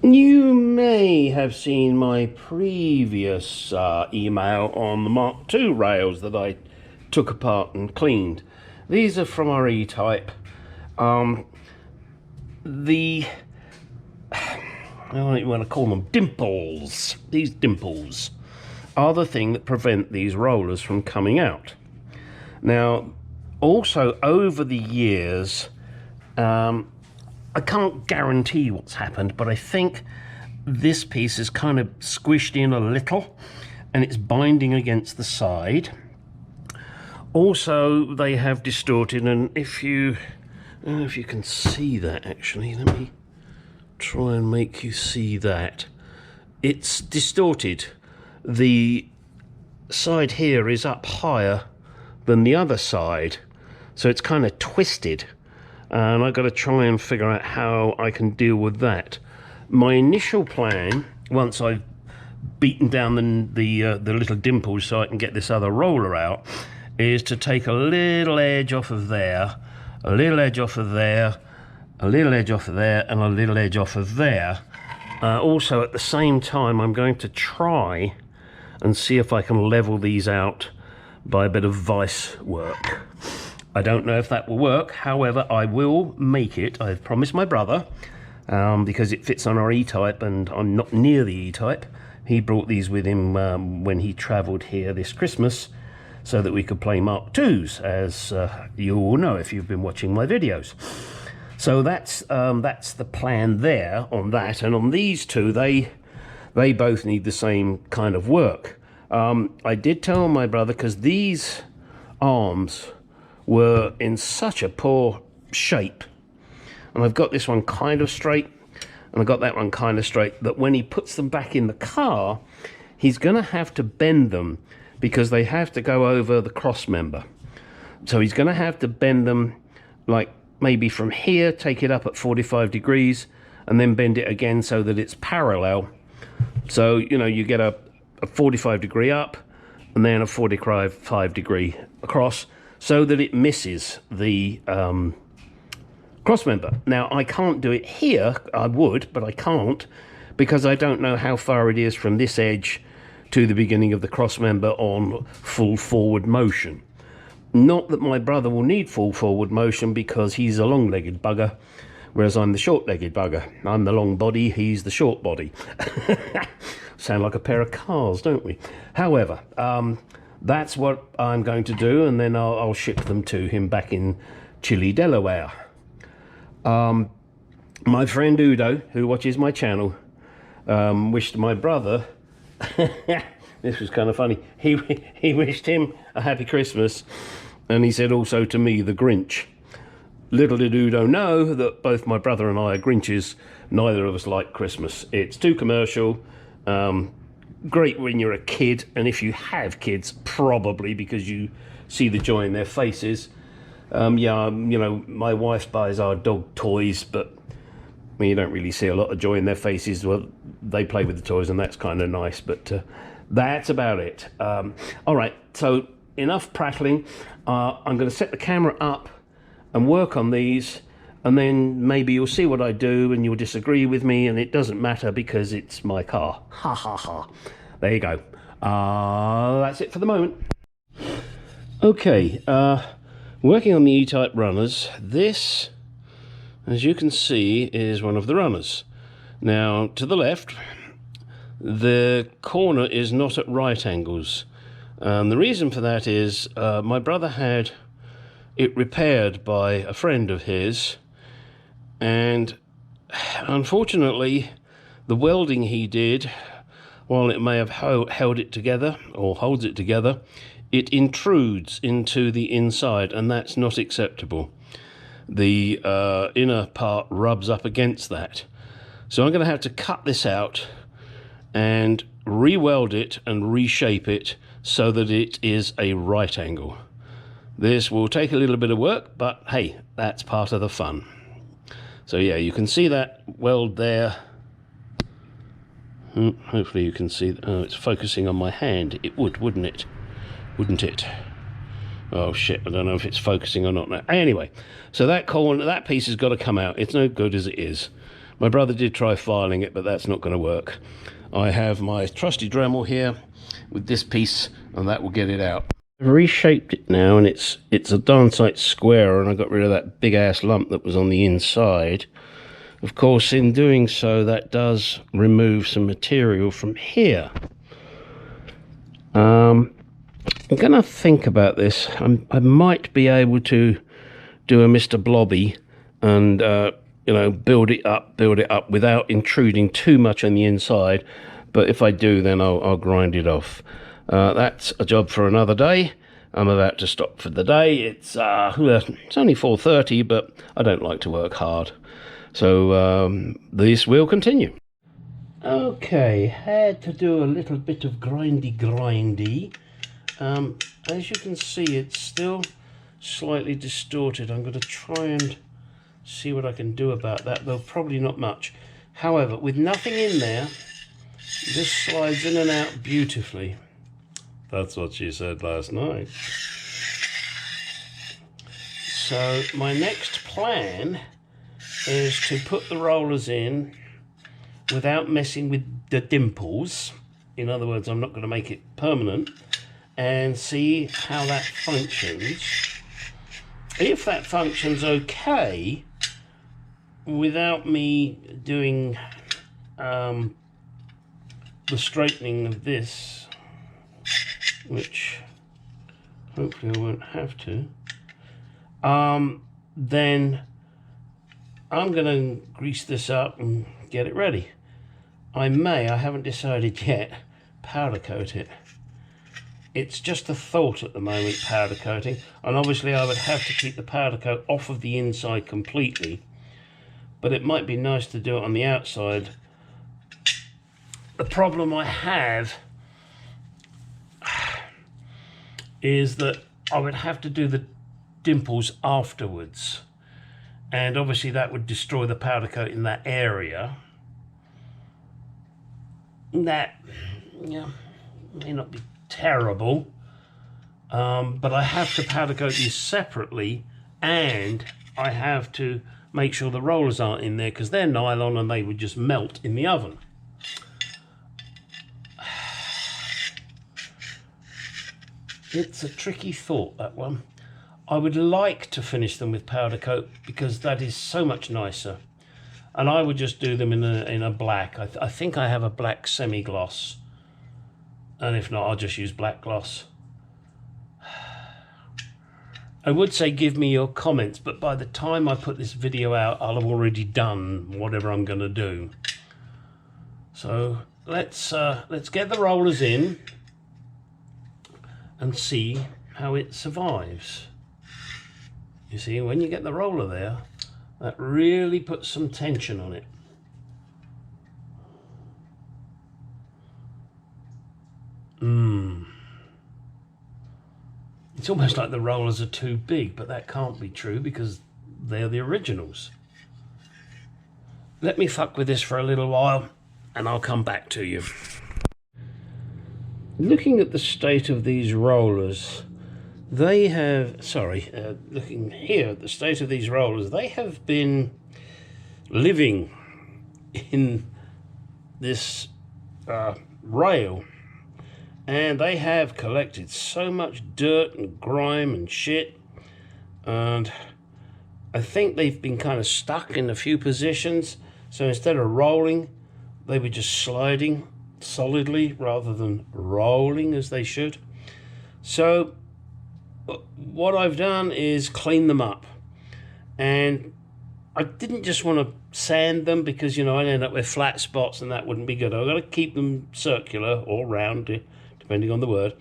You may have seen my previous email on the Mark II rails that I took apart and cleaned. These are from our E-Type. The I don't want to call them dimples. These dimples are the thing that prevent these rollers from coming out. Now, also over the years, I can't guarantee what's happened, but I think this piece is kind of squished in a little and it's binding against the side. Also, they have distorted, and if you, I don't know if you can see that actually, let me try and make you see that. It's distorted. The side here is up higher than the other side, so it's kind of twisted. And I've got to try and figure out how I can deal with that. My initial plan, once I've beaten down the little dimples so I can get this other roller out, is to take a little edge off of there, a little edge off of there, a little edge off of there, and a little edge off of there. Also, at the same time, I'm going to try and see if I can level these out by a bit of vice work. I don't know if that will work, however, I will make it. I've promised my brother, because it fits on our E-Type and I'm not near the E-Type. He brought these with him when he travelled here this Christmas so that we could play Mark IIs, as you all know if you've been watching my videos. So that's the plan there on that, and on these two, they both need the same kind of work. I did tell my brother, because these arms were in such a poor shape, and I've got this one kind of straight and I've got that one kind of straight, that when he puts them back in the car he's gonna have to bend them because they have to go over the cross member. So he's gonna have to bend them, like maybe from here, take it up at 45 degrees and then bend it again so that it's parallel. So, you know, you get a 45 degree up and then a 45 degree across, so that it misses the cross member. Now, I can't do it here. I would, but I can't, because I don't know how far it is from this edge to the beginning of the cross member on full forward motion. Not that my brother will need full forward motion, because he's a long-legged bugger, whereas I'm the short-legged bugger. I'm the long body, he's the short body. Sound like a pair of cars, don't we? However, that's what I'm going to do, and then I'll ship them to him back in Chile, Delaware. My friend Udo, who watches my channel, wished my brother, this was kind of funny, he wished him a happy Christmas, and he said also to me, the Grinch. Little did Udo know that both my brother and I are Grinches. Neither of us like Christmas. It's too commercial. Great when you're a kid, and if you have kids, probably, because you see the joy in their faces. Yeah, you know, my wife buys our dog toys, but I mean, you don't really see a lot of joy in their faces. Well, they play with the toys, and that's kind of nice, but that's about it. All right, so enough prattling. I'm going to set the camera up and work on these, and then maybe you'll see what I do and you'll disagree with me, and it doesn't matter because it's my car. Ha ha ha. There you go. That's it for the moment. Okay, working on the E-Type runners. This, as you can see, is one of the runners. Now, to the left, the corner is not at right angles. The reason for that is my brother had it repaired by a friend of his, and unfortunately the welding he did, while it may have held it together or holds it together, it intrudes into the inside, and that's not acceptable. The inner part rubs up against that, so I'm going to have to cut this out and re-weld it and reshape it so that it is a right angle. This will take a little bit of work, but hey, that's part of the fun. So yeah, you can see that weld there. Hopefully you can see, oh, it's focusing on my hand. It would, wouldn't it? Wouldn't it? Oh shit, I don't know if it's focusing or not now. Anyway, so that corner, that piece has got to come out. It's no good as it is. My brother did try filing it, but that's not going to work. I have my trusty Dremel here with this piece, and that will get it out. I've reshaped it now, and it's a darn sight squarer, and I got rid of that big ass lump that was on the inside. Of course, in doing so, that does remove some material from here. I'm going to think about this. I might be able to do a Mr. Blobby and you know, build it up without intruding too much on the inside. But if I do, then I'll grind it off. That's a job for another day. I'm about to stop for the day. It's only 4:30, but I don't like to work hard. So this will continue. Okay, had to do a little bit of grindy. As you can see, it's still slightly distorted. I'm going to try and see what I can do about that, though probably not much. However, with nothing in there, this slides in and out beautifully. That's what she said last night. So my next plan is to put the rollers in without messing with the dimples. In other words, I'm not going to make it permanent, and see how that functions. If that functions okay without me doing the straightening of this, which hopefully I won't have to, then I'm going to grease this up and get it ready. I haven't decided yet, powder coat it. It's just a thought at the moment, powder coating, and obviously I would have to keep the powder coat off of the inside completely, but it might be nice to do it on the outside. The problem I have is that I would have to do the dimples afterwards, and obviously that would destroy the powder coat in that area. That, yeah, may not be terrible, but I have to powder coat these separately, and I have to make sure the rollers aren't in there because they're nylon and they would just melt in the oven. It's a tricky thought, that one. I would like to finish them with powder coat because that is so much nicer. And I would just do them in a black. I think I have a black semi-gloss. And if not, I'll just use black gloss. I would say give me your comments, but by the time I put this video out, I'll have already done whatever I'm going to do. So let's get the rollers in and see how it survives. You see, when you get the roller there, that really puts some tension on it. It's almost like the rollers are too big, but that can't be true because they're the originals. Let me fuck with this for a little while and I'll come back to you. Looking at the state of these rollers, they have, looking here at the state of these rollers, they have been living in this rail, and they have collected so much dirt and grime and shit, and I think they've been kind of stuck in a few positions, so instead of rolling, they were just sliding solidly rather than rolling as they should. So what I've done is clean them up, and I didn't just want to sand them because, you know, I'd end up with flat spots and that wouldn't be good. I've got to keep them circular or round, depending on the word.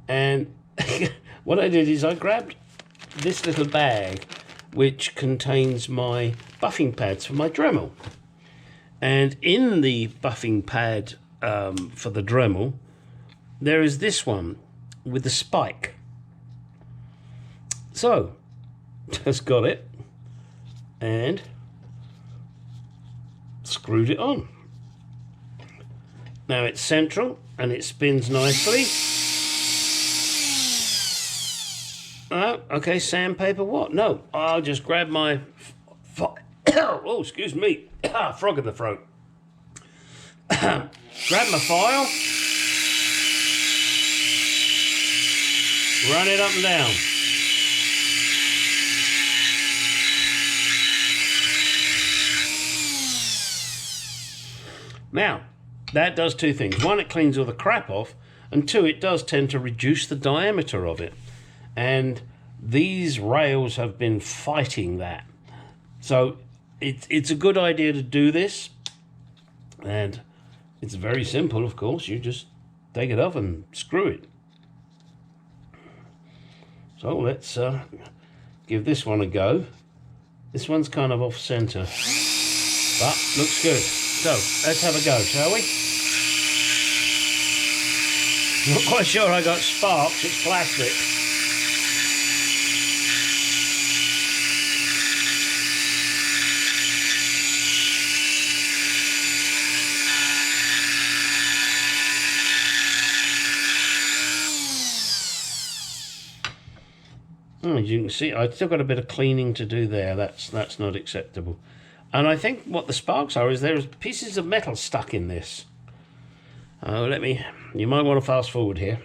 And what I did is I grabbed this little bag which contains my buffing pads for my Dremel, and in the buffing pad for the Dremel there is this one with the spike. So just got it and screwed it on. Now it's central and it spins nicely. Oh, okay, sandpaper what? No, I'll just grab my Oh, excuse me. Frog in the throat. Grab my file. Run it up and down. Now, that does two things. One, it cleans all the crap off, and two, it does tend to reduce the diameter of it. And these rails have been fighting that. So it's a good idea to do this. And it's very simple, of course. You just take it off and screw it. So let's give this one a go. This one's kind of off center, but looks good. So let's have a go, shall we? Not quite sure I got sparks, it's plastic. As you can see, I've still got a bit of cleaning to do there. That's not acceptable. And I think what the sparks are is there's pieces of metal stuck in this. You might want to fast forward here.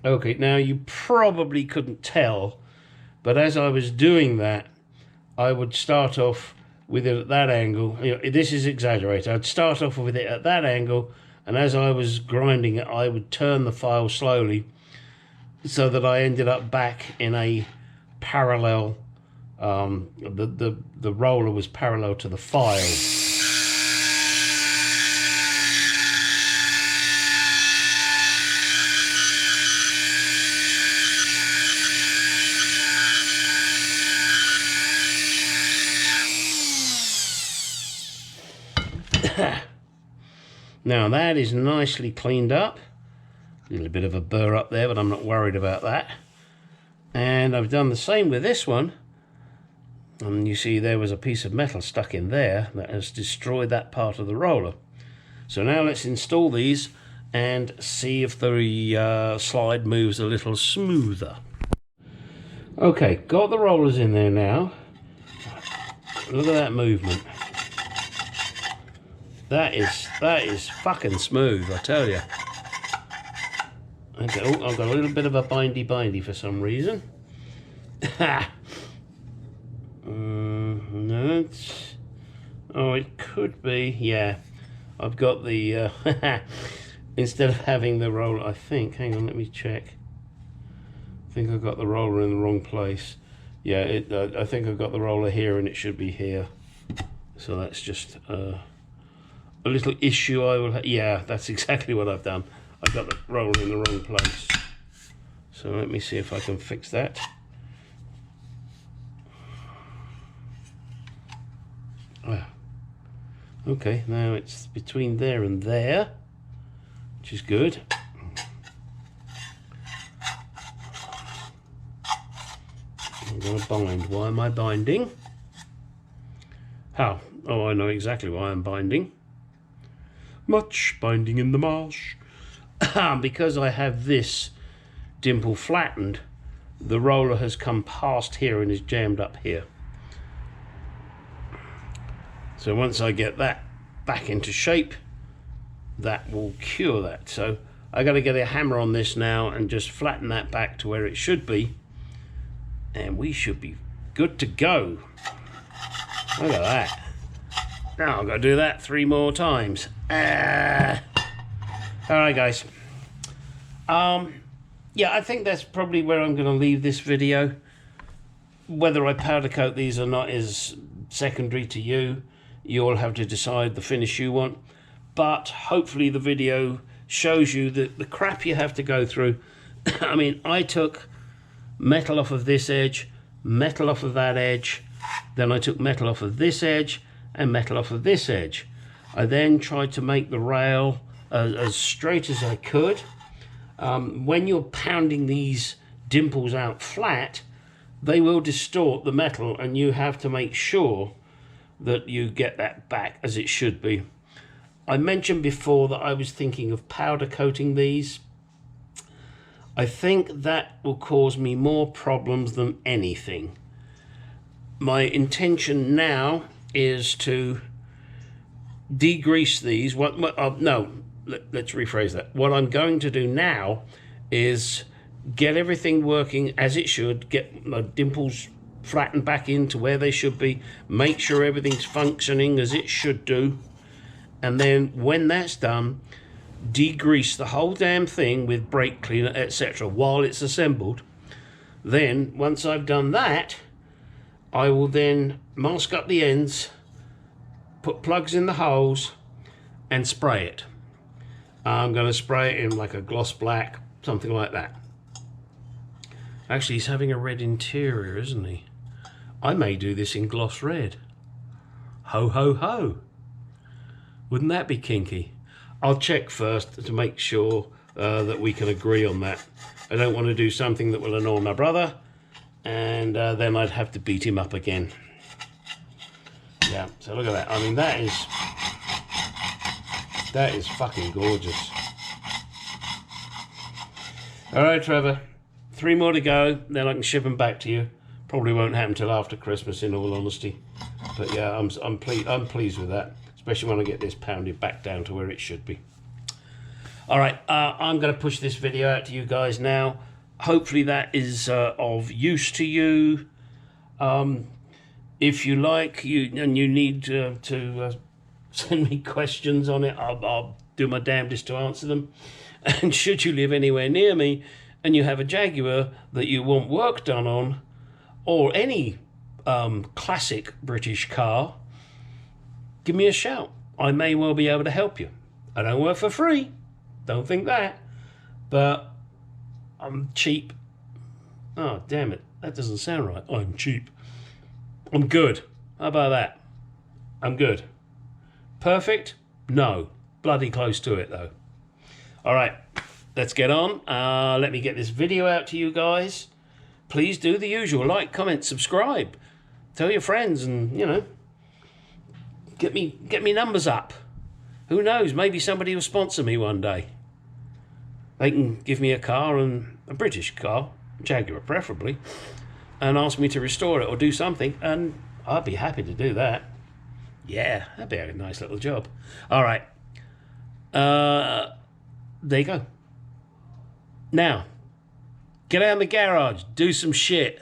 Okay, now you probably couldn't tell, but as I was doing that, I would start off with it at that angle. You know, this is exaggerated. I'd start off with it at that angle, and as I was grinding it, I would turn the file slowly so that I ended up back in a parallel, the roller was parallel to the file. Now that is nicely cleaned up. A little bit of a burr up there, but I'm not worried about that. And I've done the same with this one. And you see there was a piece of metal stuck in there that has destroyed that part of the roller. So now let's install these and see if the slide moves a little smoother. Okay, got the rollers in there now. Look at that movement. That is fucking smooth, I tell you. Okay, oh, I've got a little bit of a bindy for some reason. No, oh, it could be, yeah. I've got the, instead of having the roller, I think, hang on, let me check. I think I've got the roller in the wrong place. Yeah, I think I've got the roller here and it should be here. So that's just a little issue I will have. Yeah, that's exactly what I've done. I've got the roller in the wrong place. So let me see if I can fix that. Okay, now it's between there and there, which is good. I'm going to bind. Why am I binding? How? Oh, I know exactly why I'm binding. Much binding in the marsh. Because I have this dimple flattened, the roller has come past here and is jammed up here. So once I get that back into shape, that will cure that. So I got to get a hammer on this now and just flatten that back to where it should be, and we should be good to go. Look at that. Now I've got to do that 3 more times. Alright guys. Yeah, I think that's probably where I'm going to leave this video. Whether I powder coat these or not is secondary to you. You all have to decide the finish you want. But hopefully the video shows you the crap you have to go through. I mean, I took metal off of this edge, metal off of that edge, then I took metal off of this edge and metal off of this edge. I then tried to make the rail as straight as I could. When you're pounding these dimples out flat, they will distort the metal, and you have to make sure that you get that back as it should be. I mentioned before that I was thinking of powder coating these. I think that will cause me more problems than anything. My intention now is to degrease these. Let's rephrase that. What I'm going to do now is get everything working as it should, get my dimples flattened back into where they should be, make sure everything's functioning as it should do, and then when that's done, degrease the whole damn thing with brake cleaner, etc. while it's assembled. Then once I've done that, I will then mask up the ends, put plugs in the holes, and spray it. I'm going to spray it in like a gloss black, something like that. Actually, he's having a red interior, isn't he? I may do this in gloss red. Ho, ho, ho. Wouldn't that be kinky? I'll check first to make sure that we can agree on that. I don't want to do something that will annoy my brother, and then I'd have to beat him up again. Yeah, so look at that. I mean, that is fucking gorgeous. All right, Trevor. 3 more to go, then I can ship them back to you. Probably won't happen till after Christmas, in all honesty. But yeah, I'm pleased with that, especially when I get this pounded back down to where it should be. All right, I'm going to push this video out to you guys now. Hopefully that is of use to you. If you like, and you need to send me questions on it, I'll do my damnedest to answer them. And should you live anywhere near me and you have a Jaguar that you want work done on, or any classic British car, give me a shout. I may well be able to help you. I don't work for free, don't think that, but I'm cheap. Oh, damn it, that doesn't sound right. I'm cheap. I'm good. How about that? I'm good. Perfect? No. Bloody close to it, though. All right, let's get on. Let me get this video out to you guys. Please do the usual. Like, comment, subscribe. Tell your friends, and, you know, get me numbers up. Who knows? Maybe somebody will sponsor me one day. They can give me a car, and a British car, Jaguar preferably, and ask me to restore it or do something, and I'd be happy to do that. Yeah, that'd be a nice little job. All right. There you go. Now, get out of the garage, do some shit.